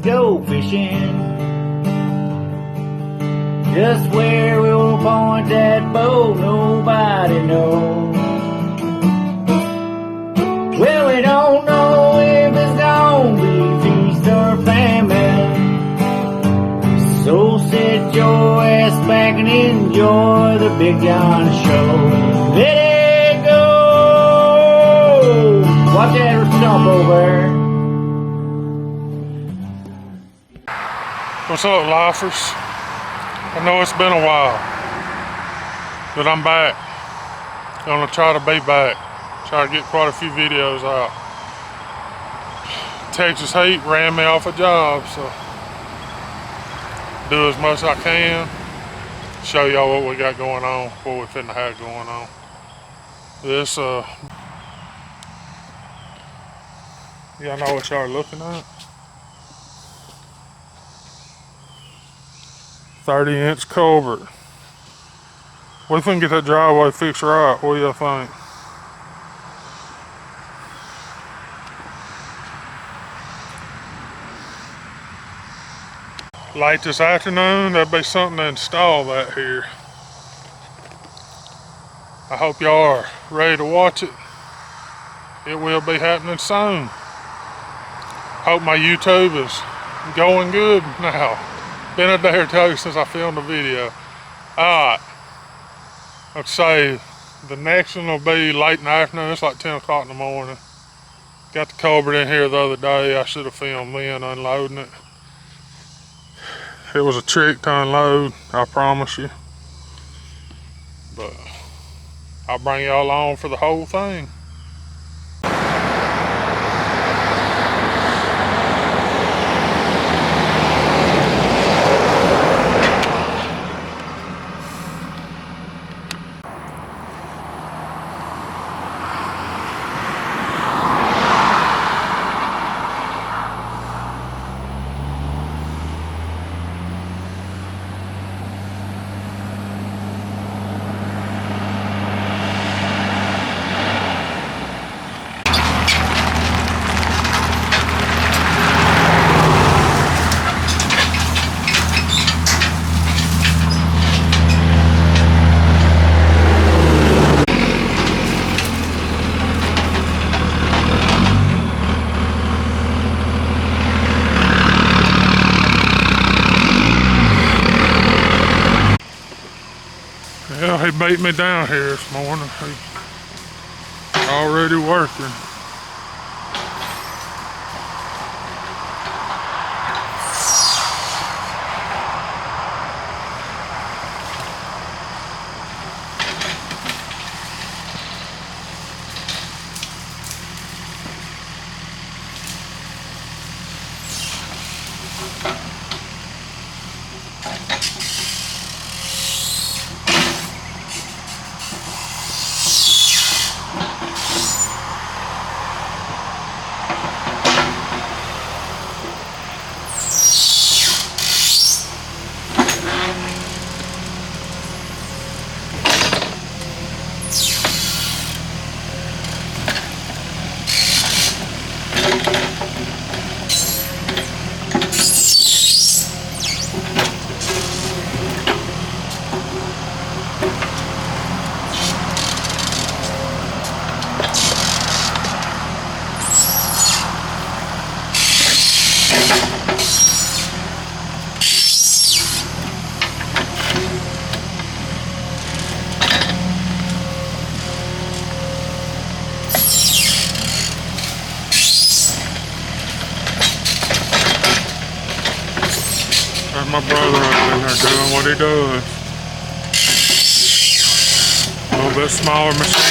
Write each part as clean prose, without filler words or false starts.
go fishing. Just where we'll point that boat, nobody knows. Well, we don't know if it's gonna be feast or famine. So sit your ass back and enjoy the Big John Show. Let it go! Watch that stump over there. What's up, lifers? I know it's been a while, but I'm back. Gonna try to be back. Try to get quite a few videos out. Texas heat ran me off a job, so do as much as I can. Show y'all what we got going on, what we finna have going on. This, y'all know what y'all are looking at? 30-inch culvert. We finna get that driveway fixed right. What do y'all think? Late this afternoon, there'll be something to install that here. I hope y'all are ready to watch it. It will be happening soon. Hope my YouTube is going good now. Been a day or two since I filmed the video. Alright. I'd say the next one will be late in the afternoon. It's like 10 o'clock in the morning. Got the culvert in here the other day. I should have filmed then unloading it. It was a trick to unload, I promise you. But I'll bring y'all along for the whole thing. Yeah, he beat me down here this morning. He's already working. There's my brother up in there doing what he does. A little bit smaller machine.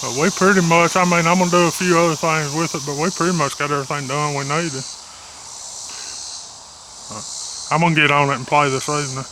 But we pretty much, I mean, I'm gonna do a few other things with it, but we pretty much got everything done we needed. I'm gonna get on it and play this evening.